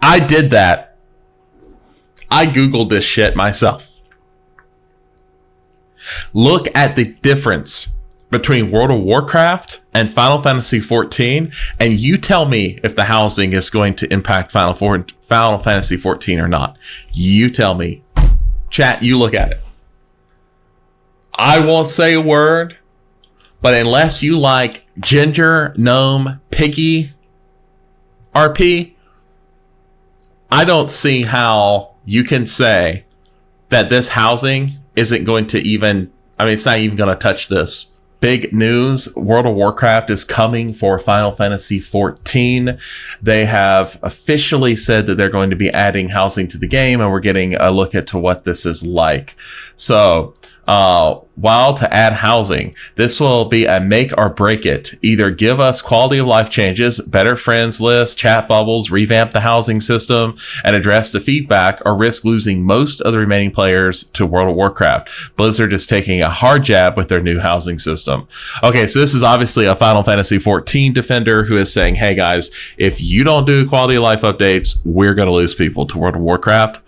I did that. I Googled this shit myself. Look at the difference between World of Warcraft and Final Fantasy XIV, and you tell me if the housing is going to impact Final Fantasy XIV or not. You tell me. Chat, you look at it. I won't say a word, but unless you like Ginger, Gnome, Piggy, RP, I don't see how you can say that this housing isn't going to even, I mean, it's not even going to touch this. Big news, World of Warcraft is coming for Final Fantasy XIV. They have officially said that they're going to be adding housing to the game, and we're getting a look at to what this is like. So, while to add housing, this will be a make or break it. Either give us quality of life changes, better friends list, chat bubbles, revamp the housing system, and address the feedback, or risk losing most of the remaining players to World of Warcraft. Blizzard is taking a hard jab with their new housing system. Okay, so this is obviously a Final Fantasy XIV defender who is saying, hey guys, if you don't do quality of life updates, we're going to lose people to World of Warcraft.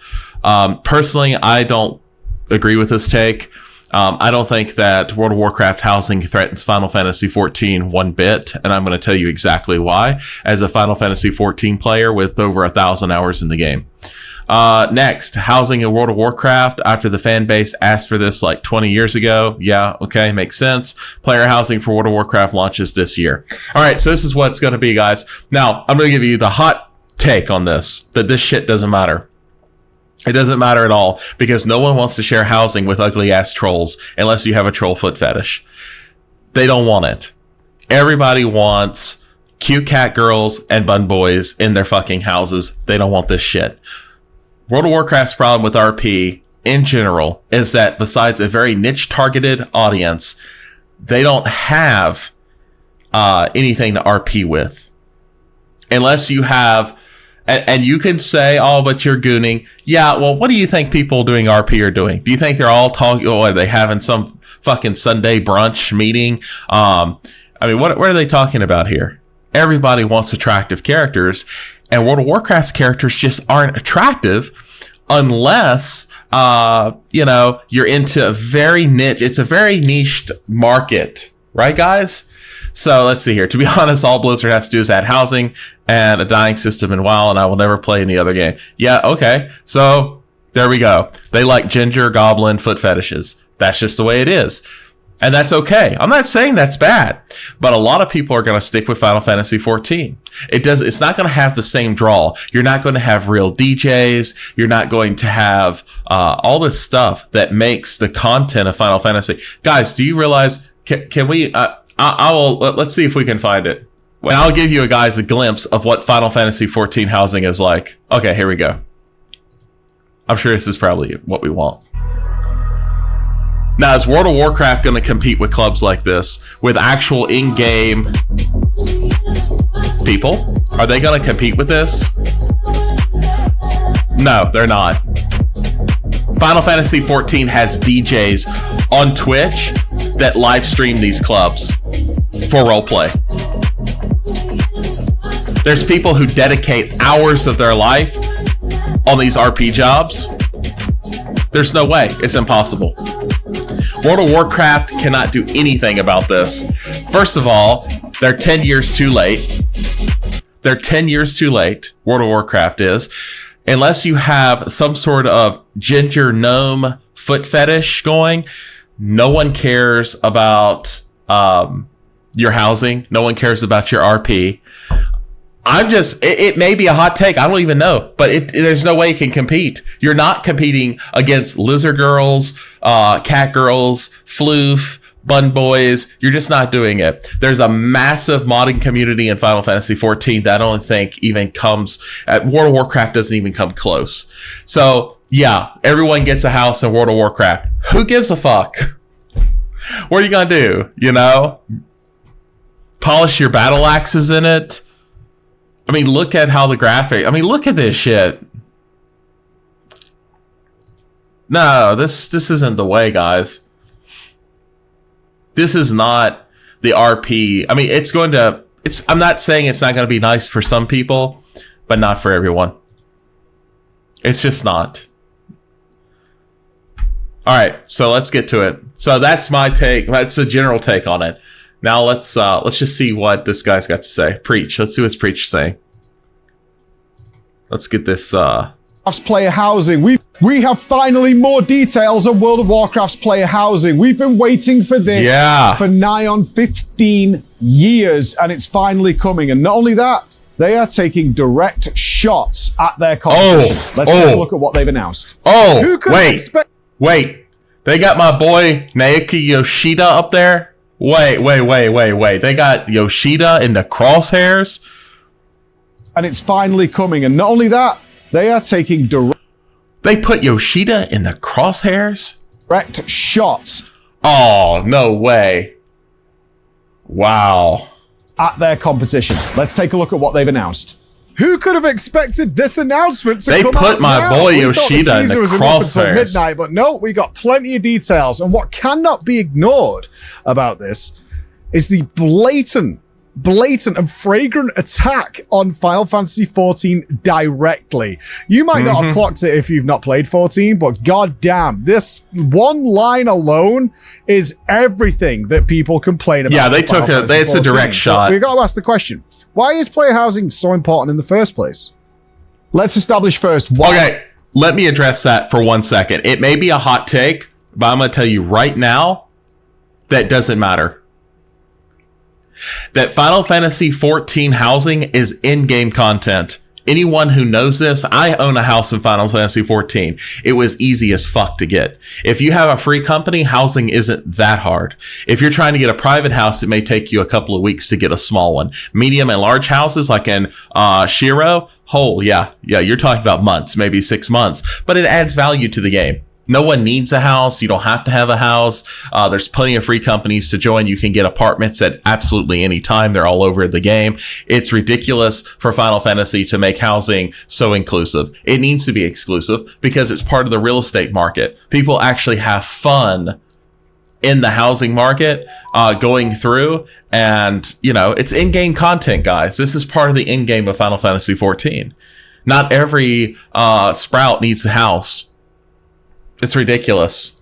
Personally, I don't agree with this take. I don't think that World of Warcraft housing threatens Final Fantasy XIV one bit, and I'm going to tell you exactly why, as a Final Fantasy XIV player with over 1,000 hours in the game. Next, housing in World of Warcraft after the fan base asked for this like 20 years ago. Yeah, okay, makes sense. Player housing for World of Warcraft launches this year. All right, so this is what it's going to be, guys. Now, I'm going to give you the hot take on this, that this shit doesn't matter. It doesn't matter at all, because no one wants to share housing with ugly ass trolls unless you have a troll foot fetish. They don't want it. Everybody wants cute cat girls and bun boys in their fucking houses. They don't want this shit. World of Warcraft's problem with RP in general is that besides a very niche targeted audience, they don't have anything to RP with. Unless you have... And you can say, oh, but you're gooning. Yeah, well, what do you think people doing RP are doing? Do you think they're all talking, or are they having some fucking Sunday brunch meeting? I mean, what are they talking about here? Everybody wants attractive characters, and World of Warcraft's characters just aren't attractive unless, you're into a very niche. It's a very niched market, right, guys? So let's see here. To be honest, all Blizzard has to do is add housing and a dying system in WoW, and I will never play any other game. Yeah, okay. So there we go. They like ginger, goblin, foot fetishes. That's just the way it is. And that's okay. I'm not saying that's bad, but a lot of people are going to stick with Final Fantasy XIV. It's not going to have the same draw. You're not going to have real DJs. You're not going to have all this stuff that makes the content of Final Fantasy. Guys, do you realize, can we... let's see if we can find it. And I'll give you guys a glimpse of what Final Fantasy XIV housing is like. Okay, here we go. I'm sure this is probably what we want. Now, is World of Warcraft going to compete with clubs like this? With actual in-game people? Are they going to compete with this? No, they're not. Final Fantasy XIV has DJs on Twitch that live stream these clubs for roleplay. There's people who dedicate hours of their life on these RP jobs. There's no way. It's impossible. World of Warcraft cannot do anything about this. First of all, they're 10 years too late. They're 10 years too late, World of Warcraft is. Unless you have some sort of ginger gnome foot fetish going, no one cares about your housing. No one cares about your RP. It may be a hot take. I don't even know, but there's no way it can compete. You're not competing against lizard girls, cat girls, floof, bun boys. You're just not doing it. There's a massive modding community in Final Fantasy XIV that I don't think even comes at World of Warcraft doesn't even come close. So yeah, everyone gets a house in World of Warcraft. Who gives a fuck? What are you gonna do? Polish your battle axes in it? I mean, look at how the graphic... I mean, look at this shit. No, this isn't the way, guys. This is not the RP. I mean, I'm not saying it's not going to be nice for some people, but not for everyone. It's just not. All right, so let's get to it. So that's my take. That's a general take on it. Now let's just see what this guy's got to say. Preach. Let's see what's Preach saying. Let's get this. Player housing. We have finally more details on World of Warcraft's player housing. We've been waiting for this for nigh on 15 years, and it's finally coming. And not only that, they are taking direct shots at their competition. Let's take a look at what they've announced. Who could expect? Wait, they got my boy Naoki Yoshida up there? Wait. They got Yoshida in the crosshairs? And it's finally coming. And not only that, they are taking They put Yoshida in the crosshairs? direct shots. Oh, no way. Wow. At their competition. Let's take a look at what they've announced. Who could have expected this announcement to come out? They put my boy Yoshida in the crosshairs. Midnight, but no, we got plenty of details. And what cannot be ignored about this is the blatant and flagrant attack on Final Fantasy XIV directly. You might not have clocked it if you've not played 14, but goddamn, this one line alone is everything that people complain about. Yeah, it's a direct shot. But we got to ask the question. Why is player housing so important in the first place? Let's establish first why. Okay, let me address that for 1 second. It may be a hot take, but I'm going to tell you right now, that doesn't matter. That Final Fantasy XIV housing is in-game content. Anyone who knows this, I own a house in Final Fantasy XIV. It was easy as fuck to get. If you have a free company, housing isn't that hard. If you're trying to get a private house, it may take you a couple of weeks to get a small one. Medium and large houses, like in Shiro, you're talking about months, maybe 6 months. But it adds value to the game. No one needs a house. You don't have to have a house. There's plenty of free companies to join. You can get apartments at absolutely any time. They're all over the game. It's ridiculous for Final Fantasy to make housing so inclusive. It needs to be exclusive because it's part of the real estate market. People actually have fun in the housing market going through, and it's in-game content, guys. This is part of the in-game of Final Fantasy XIV. Not every sprout needs a house. It's ridiculous.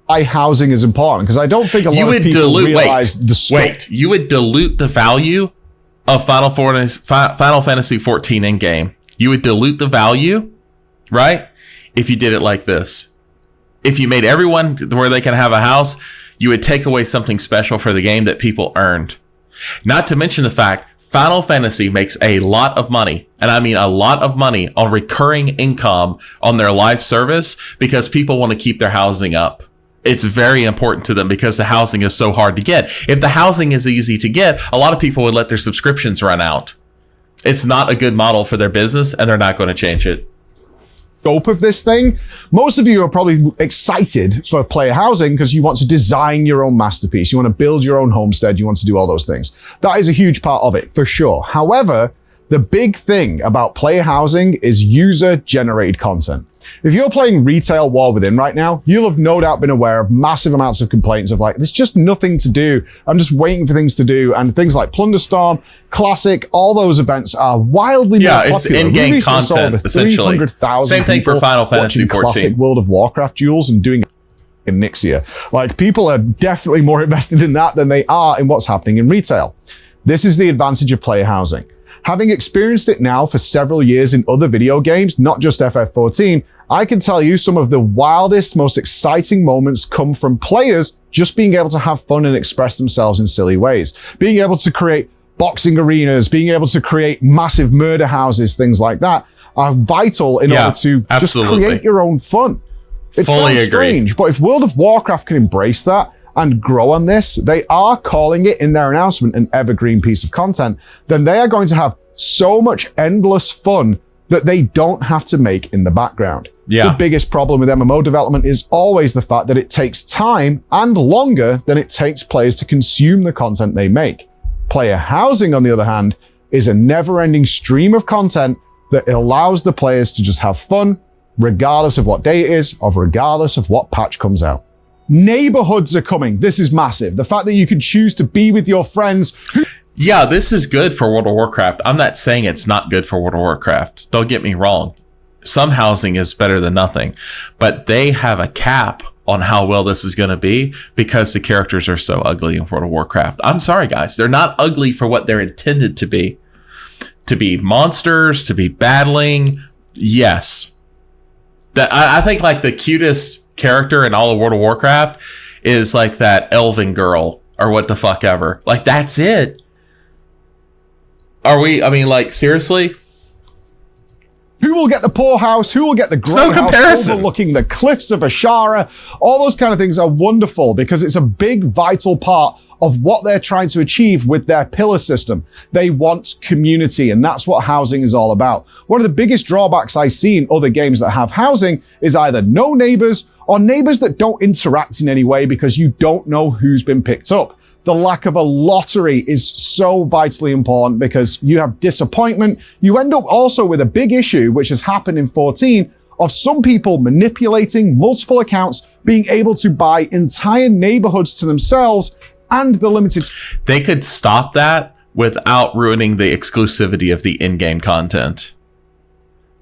Why housing is important, because I don't think a lot of people realize you would dilute the value of Final Fantasy XIV in game. You would dilute the value, right? If you did it like this. If you made everyone where they can have a house, you would take away something special for the game that people earned. Not to mention the fact Final Fantasy makes a lot of money, and I mean a lot of money, on recurring income on their live service because people want to keep their housing up. It's very important to them because the housing is so hard to get. If the housing is easy to get, a lot of people would let their subscriptions run out. It's not a good model for their business, and they're not going to change it. Scope of this thing, most of you are probably excited for player housing because you want to design your own masterpiece, you want to build your own homestead, you want to do all those things. That is a huge part of it, for sure. However, the big thing about player housing is user-generated content. If you're playing retail WoW Within right now, you'll have no doubt been aware of massive amounts of complaints of there's just nothing to do. I'm just waiting for things to do. And things like Plunderstorm, Classic, all those events are wildly more popular. It's in-game content, essentially. Same thing for Final Fantasy XIV. Classic World of Warcraft duels and doing in Nixia. People are definitely more invested in that than they are in what's happening in retail. This is the advantage of player housing. Having experienced it now for several years in other video games, not just FF14, I can tell you some of the wildest, most exciting moments come from players just being able to have fun and express themselves in silly ways. Being able to create boxing arenas, being able to create massive murder houses, things like that, are vital in order to just create your own fun. It sounds strange, but if World of Warcraft can embrace that and grow on this, they are calling it in their announcement an evergreen piece of content, then they are going to have so much endless fun that they don't have to make in the background. The biggest problem with MMO development is always the fact that it takes time and longer than it takes players to consume the content they make. Player housing, on the other hand, is a never-ending stream of content that allows the players to just have fun, regardless of what day it is, or regardless of what patch comes out. Neighborhoods are coming. This is massive. The fact that you can choose to be with your friends. Yeah, this is good for World of Warcraft. I'm not saying it's not good for World of Warcraft. Don't get me wrong. Some housing is better than nothing, but they have a cap on how well this is going to be because the characters are so ugly in World of Warcraft. I'm sorry, guys. They're not ugly for what they're intended to be. To be monsters, to be battling. Yes. I think like the cutest character in all of World of Warcraft is like that elven girl or what the fuck ever. Like, that's it. Like, seriously? Who will get the poor house? Who will get the great house overlooking the cliffs of Ashara? All those kind of things are wonderful because it's a big, vital part of what they're trying to achieve with their pillar system. They want community, and that's what housing is all about. One of the biggest drawbacks I see in other games that have housing is either no neighbors or neighbors that don't interact in any way because you don't know who's been picked up. The lack of a lottery is so vitally important because you have disappointment. You end up also with a big issue, which has happened in 14, of some people manipulating multiple accounts, being able to buy entire neighborhoods to themselves, and the limited... They could stop that without ruining the exclusivity of the in-game content.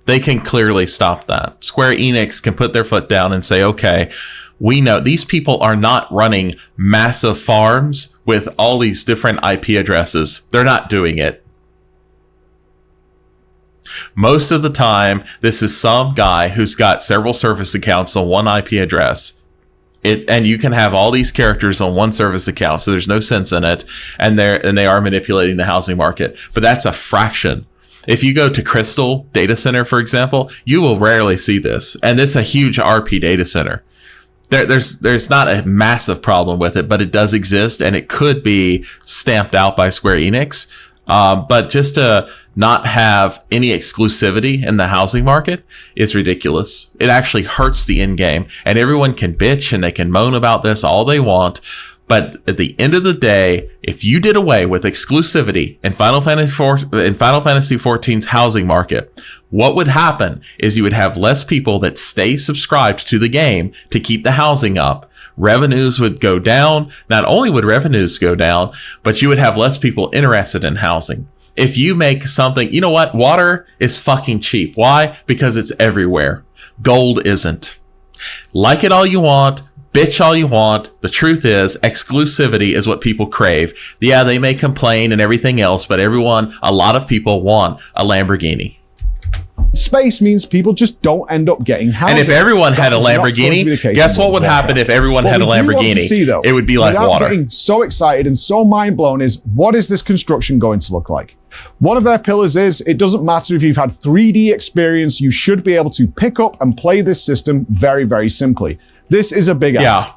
They can clearly stop that. Square Enix can put their foot down and say, okay, we know these people are not running massive farms with all these different IP addresses. They're not doing it. Most of the time, this is some guy who's got several service accounts on one IP address. And you can have all these characters on one service account, so there's no sense in it. And they are manipulating the housing market. But that's a fraction. If you go to Crystal Data Center, for example, you will rarely see this. And it's a huge RP data center. There's not a massive problem with it, but it does exist, and it could be stamped out by Square Enix. But just to not have any exclusivity in the housing market is ridiculous. It actually hurts the end game, and everyone can bitch and they can moan about this all they want. But at the end of the day, if you did away with exclusivity in Final Fantasy XIV's housing market, what would happen is you would have less people that stay subscribed to the game to keep the housing up. Revenues would go down. Not only would revenues go down, but you would have less people interested in housing. If you make something, you know what? Water is fucking cheap. Why? Because it's everywhere. Gold isn't. Like it all you want. Bitch all you want. The truth is, exclusivity is what people crave. Yeah, they may complain and everything else, but a lot of people want a Lamborghini. Space means people just don't end up getting housing. And if everyone had a Lamborghini, guess what would happen if everyone had a Lamborghini? It would be like water. Getting so excited and so mind blown is, what is this construction going to look like? One of their pillars is, it doesn't matter if you've had 3D experience, you should be able to pick up and play this system very, very simply. This is a big ask.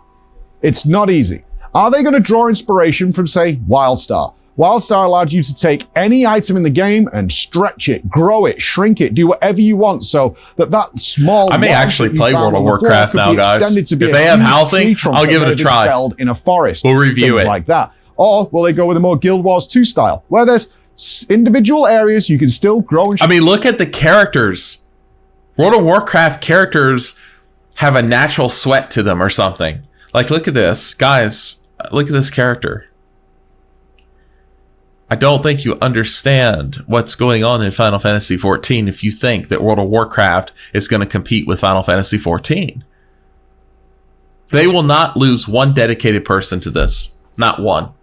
It's not easy. Are they going to draw inspiration from, say, WildStar? WildStar allowed you to take any item in the game and stretch it, grow it, shrink it, do whatever you want, so that small... I may actually play World of Warcraft now, guys. If they have housing, I'll give it a try. In a forest, we'll review it. Like that. Or will they go with a more Guild Wars 2 style, where there's individual areas you can still grow and... I mean, look at the characters. World of Warcraft characters have a natural sweat to them or something. Like, look at this. Guys, look at this character. I don't think you understand what's going on in Final Fantasy XIV if you think that World of Warcraft is going to compete with Final Fantasy XIV. They will not lose one dedicated person to this. Not one.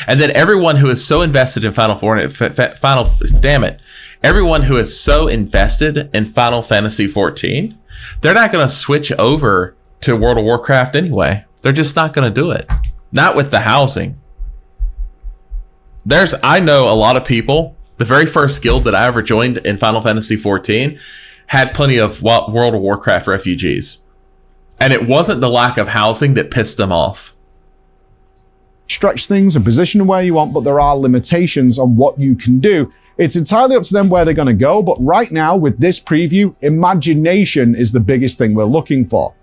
And then everyone who is so invested in everyone who is so invested in Final Fantasy XIV, they're not going to switch over to World of Warcraft anyway. They're just not going to do it. Not with the housing. I know a lot of people, the very first guild that I ever joined in Final Fantasy XIV had plenty of World of Warcraft refugees. And it wasn't the lack of housing that pissed them off. Stretch things and position where you want, but there are limitations on what you can do. It's entirely up to them where they're going to go, but right now with this preview, imagination is the biggest thing we're looking for.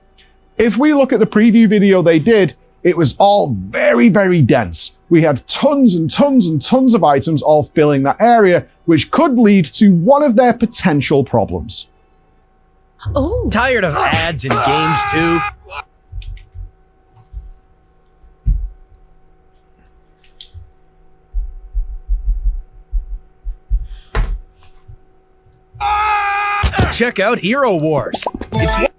If we look at the preview video they did, it was all very, very dense. We had tons and tons and tons of items all filling that area, which could lead to one of their potential problems. Oh, tired of ads in games too? check out Hero Wars. It's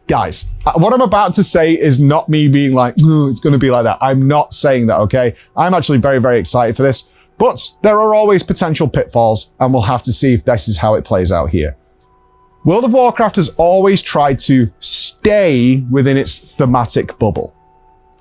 Guys, what I'm about to say is not me being like, "Oh, it's going to be like that." I'm not saying that, okay? I'm actually very, very excited for this, but there are always potential pitfalls, and we'll have to see if this is how it plays out here. World of Warcraft has always tried to stay within its thematic bubble.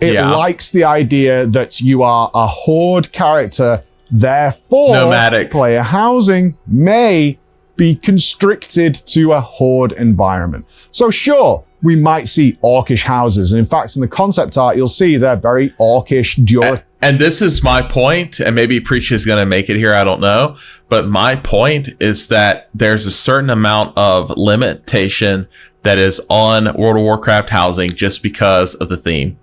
It likes the idea that you are a horde character, therefore nomadic player housing may be constricted to a horde environment. So sure, we might see orcish houses. And in fact, in the concept art, you'll see they're very orcish, and this is my point, and maybe Preach is going to make it here, I don't know. But my point is that there's a certain amount of limitation that is on World of Warcraft housing just because of the theme.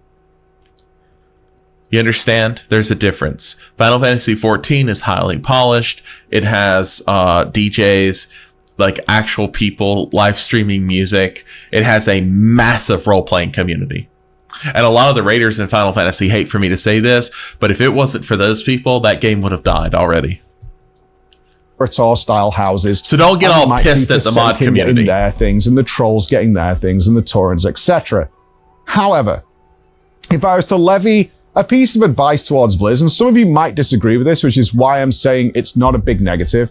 You understand? There's a difference. Final Fantasy XIV is highly polished. It has DJs, like actual people live streaming music. It has a massive role-playing community. And a lot of the raiders in Final Fantasy hate for me to say this, but if it wasn't for those people, that game would have died already. style houses. So don't get all pissed at the mod community. Getting their things, and the trolls getting their things, and the torrents, etc. However, if I was to levy a piece of advice towards Blizz, and some of you might disagree with this, which is why I'm saying it's not a big negative,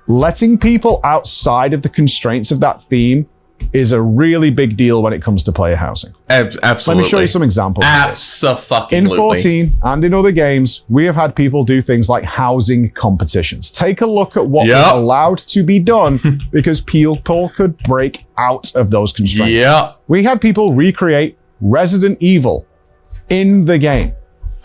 letting people outside of the constraints of that theme is a really big deal when it comes to player housing. Absolutely. Let me show you some examples. Absolutely. In 14 and in other games, we have had people do things like housing competitions. Take a look at what was allowed to be done because people could break out of those constraints. We had people recreate Resident Evil in the game.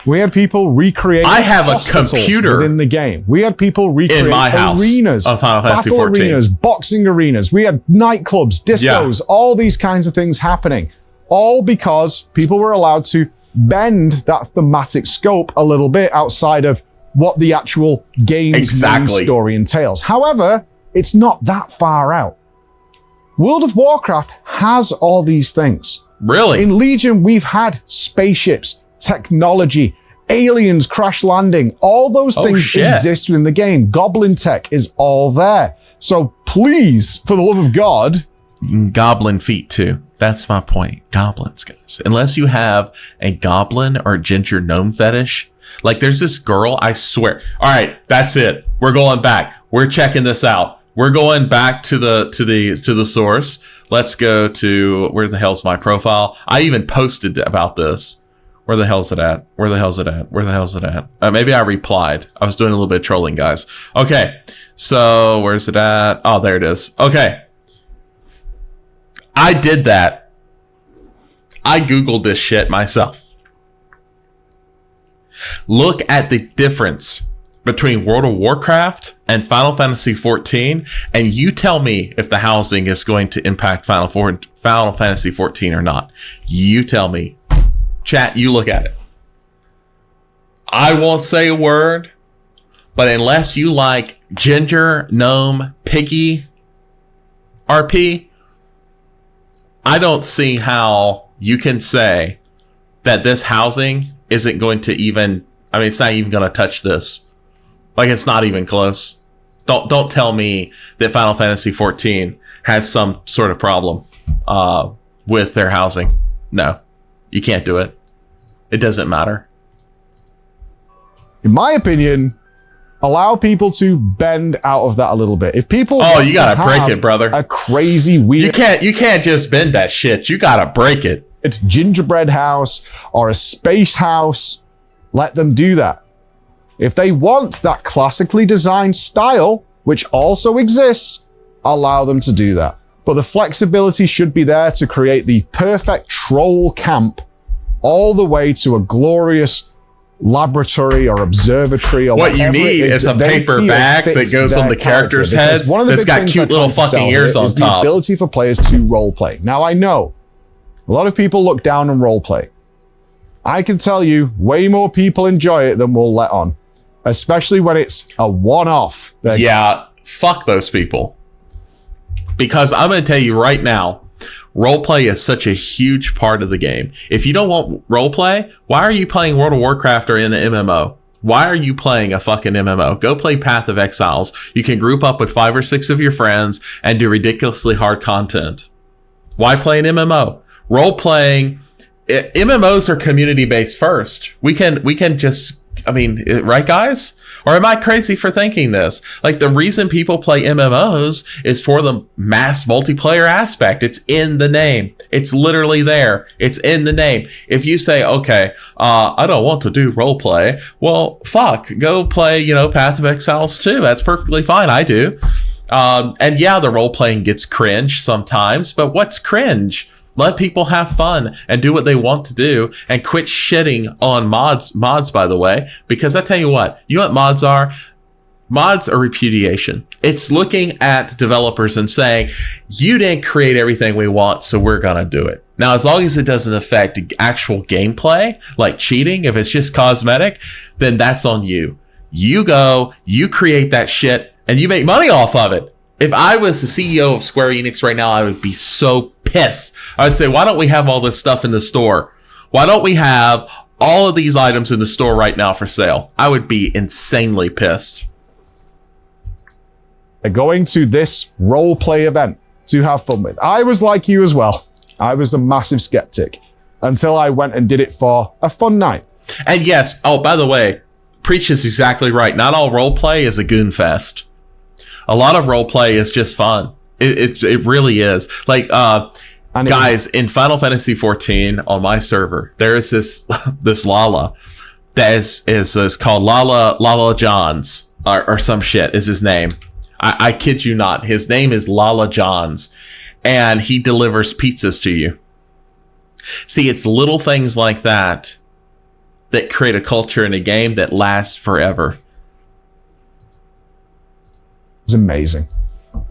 We had people recreate. I have a computer in the game. We had people recreate in my house arenas, on Final Fantasy battle 14. arenas, boxing arenas. We had nightclubs, discos, all these kinds of things happening. All because people were allowed to bend that thematic scope a little bit outside of what the actual game's main story entails. However, it's not that far out. World of Warcraft has all these things. Really? In Legion, we've had spaceships, technology, aliens crash landing. All those things exist within the game. Goblin tech is all there. So please, for the love of God. Goblin feet too. That's my point. Goblins, guys. Unless you have a goblin or ginger gnome fetish. Like there's this girl, I swear. All right, that's it. We're going back. We're checking this out. We're going back to the source. Let's go to, where the hell's my profile? I even posted about this. Where the hell's it at? Where the hell's it at? Where the hell's it at? Maybe I replied. I was doing a little bit of trolling, guys. Okay, so where's it at? Oh, there it is. Okay. I did that. I Googled this shit myself. Look at the difference between World of Warcraft and Final Fantasy XIV, and you tell me if the housing is going to impact Final Fantasy XIV or not. You tell me. Chat, you look at it. I won't say a word, but unless you like Ginger, Gnome, Piggy, RP, I don't see how you can say that this housing isn't going to even, I mean, it's not even going to touch this. Like, it's not even close. Don't tell me that Final Fantasy XIV has some sort of problem with their housing. No, you can't do it. It doesn't matter. In my opinion, allow people to bend out of that a little bit. If people you gotta break it, brother. A crazy weird You can't just bend that shit. You gotta break it. Gingerbread house or a space house, let them do that. If they want that classically designed style, which also exists, allow them to do that. But the flexibility should be there to create the perfect troll camp all the way to a glorious laboratory or observatory or what you need is a paper bag that goes on the characters' heads that's got cute little fucking ears on top. The ability for players to roleplay. Now, I know a lot of people look down on roleplay. I can tell you way more people enjoy it than we'll let on, especially when it's a one-off. Yeah, fuck those people. Because I'm going to tell you right now, roleplay is such a huge part of the game. If you don't want roleplay, why are you playing World of Warcraft or in an MMO? Why are you playing a fucking MMO? Go play Path of Exiles. You can group up with 5 or 6 of your friends and do ridiculously hard content. Why play an MMO? Role playing, MMOs are community based first. We can just, I mean, right guys? Or am I crazy for thinking this? Like, the reason people play MMOs is for the mass multiplayer aspect. It's in the name. It's literally there. It's in the name. If you say, okay, I don't want to do role play, well, fuck, go play, Path of Exiles 2. That's perfectly fine. I do. And yeah, the role playing gets cringe sometimes, but what's cringe? Let people have fun and do what they want to do, and quit shitting on mods, by the way, because I tell you what mods are? Mods are repudiation. It's looking at developers and saying, you didn't create everything we want, so we're going to do it. Now, as long as it doesn't affect actual gameplay, like cheating, if it's just cosmetic, then that's on you. You go, you create that shit, and you make money off of it. If I was the CEO of Square Enix right now, I would be so pissed. I would say, why don't we have all this stuff in the store? Why don't we have all of these items in the store right now for sale? I would be insanely pissed. Going to this role play event to have fun with. I was like you as well. I was a massive skeptic until I went and did it for a fun night. And yes, oh, by the way, Preach is exactly right. Not all role play is a goon fest. A lot of role play is just fun. It really is. Like, guys, in Final Fantasy 14 on my server, there is this Lala that is called Lala Johns or some shit is his name. I kid you not. His name is Lala Johns, and he delivers pizzas to you. See, it's little things like that create a culture in a game that lasts forever. It was amazing.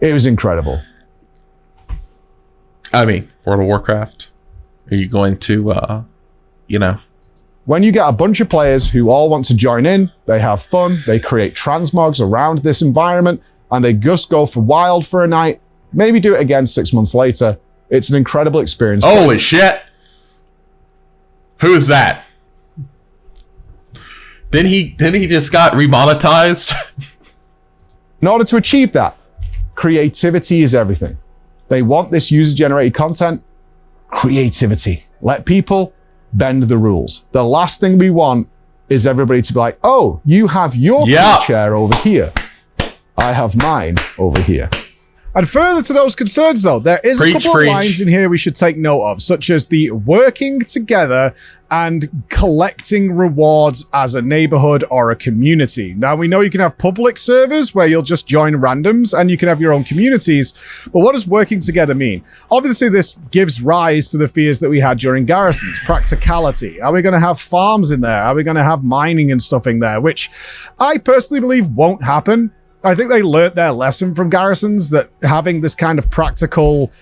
It was incredible. I mean, World of Warcraft. Are you going to, When you get a bunch of players who all want to join in, they have fun, they create transmogs around this environment, and they just go for wild for a night, maybe do it again 6 months later. It's an incredible experience. Holy shit. Who is that? Didn't he just got remonetized? In order to achieve that, creativity is everything. They want this user-generated content. Creativity. Let people bend the rules. The last thing we want is everybody to be like, oh, you have your chair over here. I have mine over here. And further to those concerns, though, there is a couple of lines in here we should take note of, such as the working together and collecting rewards as a neighborhood or a community. Now, we know you can have public servers where you'll just join randoms and you can have your own communities, but what does working together mean? Obviously, this gives rise to the fears that we had during Garrisons. Practicality. Are we going to have farms in there? Are we going to have mining and stuff in there? Which I personally believe won't happen. I think they learnt their lesson from Garrisons, that having this kind of practical,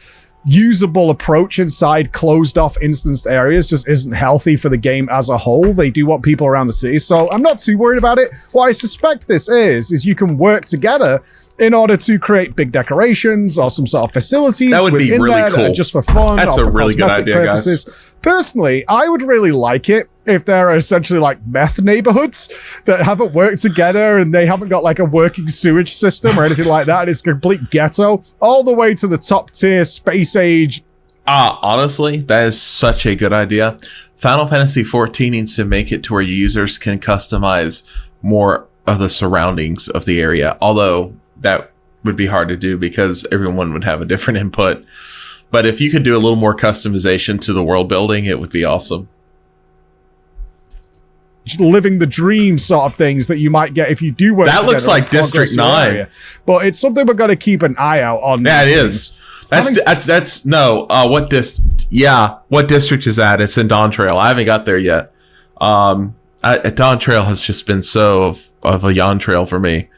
usable approach inside closed off instanced areas just isn't healthy for the game as a whole. They do want people around the city, so I'm not too worried about it. What I suspect this is you can work together in order to create big decorations or some sort of facilities. That would be really cool. Just for fun. That's or for a really good idea, purposes. guys. Personally, I would really like it if there are essentially like meth neighborhoods that haven't worked together and they haven't got like a working sewage system or anything like that. It's a complete ghetto all the way to the top tier space age. Honestly, that is such a good idea. Final Fantasy 14 needs to make it to where users can customize more of the surroundings of the area. Although that would be hard to do because everyone would have a different input. But if you could do a little more customization to the world building, it would be awesome. Just living the dream sort of things that you might get if you do work together. That looks like District 9. Area. But it's something we've got to keep an eye out on. Yeah, it is. What district is that? It's in Dawntrail. I haven't got there yet. Dawntrail has just been so of a yawn trail for me.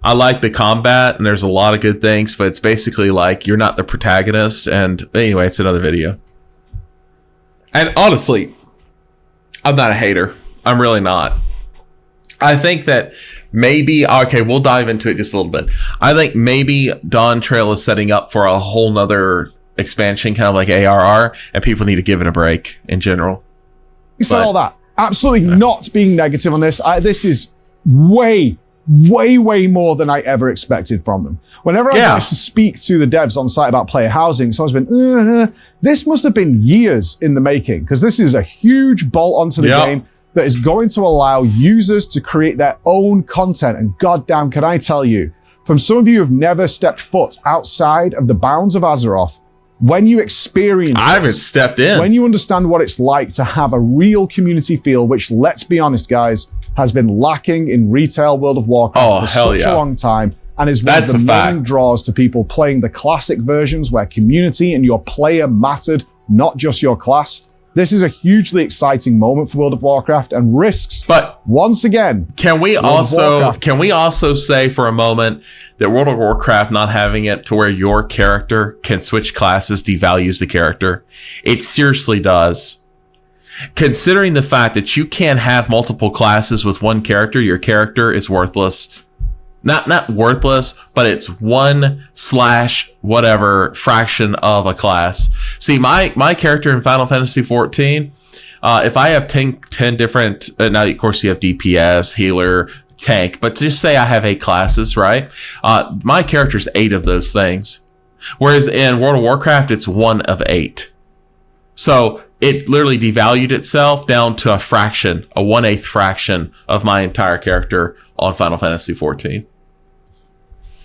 I like the combat, and there's a lot of good things, but it's basically like you're not the protagonist. And anyway, it's another video. And honestly, I'm not a hater. I'm really not. I think that maybe, okay, we'll dive into it just a little bit. I think maybe Dawntrail is setting up for a whole nother expansion, kind of like ARR, and people need to give it a break in general. You said all that. absolutely not being negative on this. This is way more than I ever expected from them. Whenever I managed to speak to the devs on site about player housing, someone's been, this must have been years in the making, because this is a huge bolt onto the game that is going to allow users to create their own content. And goddamn, can I tell you, from some of you who have never stepped foot outside of the bounds of Azeroth, when you experience I haven't stepped in. When you understand what it's like to have a real community feel, which, let's be honest, guys, has been lacking in retail World of Warcraft for such a long time, and is one of the main draws to people playing the classic versions where community and your player mattered, not just your class. This is a hugely exciting moment for World of Warcraft and risks, but once again, can we also say for a moment that World of Warcraft not having it to where your character can switch classes devalues the character? It seriously does. Considering the fact that you can't have multiple classes with one character, your character is worthless. Not worthless, but it's 1/whatever fraction of a class. See, my character in Final Fantasy 14, if I have 10 different, now of course you have DPS, healer, tank, but just say I have 8 classes, right? My character's 8 of those things. Whereas in World of Warcraft, it's 1 of 8. So it literally devalued itself down to a fraction, a 1/8 fraction of my entire character on Final Fantasy 14.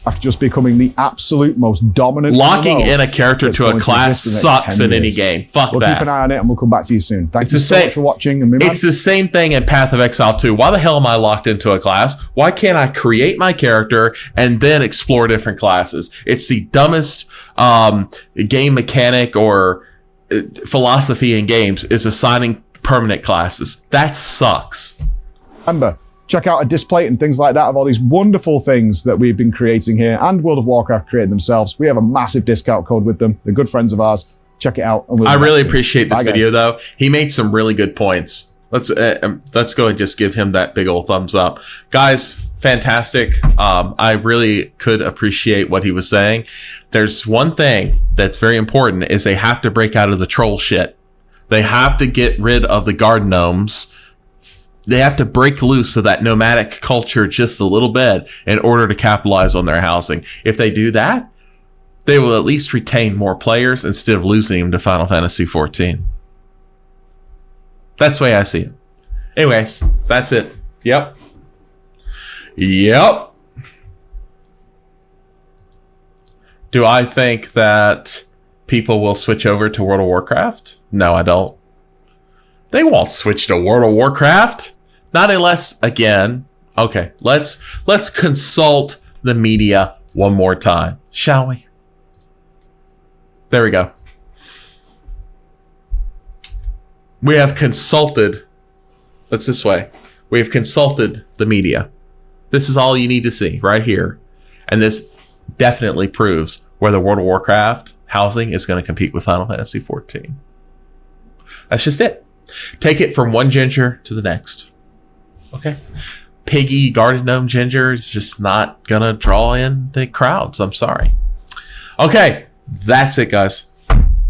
After just becoming the absolute most dominant. Locking in a character to a class sucks in any game. Fuck that. We'll keep an eye on it and we'll come back to you soon. Thank you so much for watching. It's the same thing in Path of Exile 2. Why the hell am I locked into a class? Why can't I create my character and then explore different classes? It's the dumbest game mechanic or philosophy in games is assigning permanent classes. That sucks. Remember, check out a display and things like that of all these wonderful things that we've been creating here, and World of Warcraft created themselves. We have a massive discount code with them. They're good friends of ours. Check it out. And I really appreciate this video, though. He made some really good points. Let's go and just give him that big old thumbs up. Guys, fantastic. I really could appreciate what he was saying. There's one thing that's very important is they have to break out of the troll shit. They have to get rid of the guard gnomes. They have to break loose of that nomadic culture just a little bit in order to capitalize on their housing. If they do that, they will at least retain more players instead of losing them to Final Fantasy 14. That's the way I see it. Anyways, that's it. Yep. Do I think that people will switch over to World of Warcraft? No, I don't. They won't switch to World of Warcraft. Not unless, again, okay, let's consult the media one more time, shall we? There we go. We have consulted, let's this way. We have consulted the media. This is all you need to see right here. And this definitely proves whether World of Warcraft housing is going to compete with Final Fantasy 14. That's just it. Take it from one ginger to the next. Okay. Piggy guarded gnome ginger is just not going to draw in the crowds. I'm sorry. Okay. That's it, guys.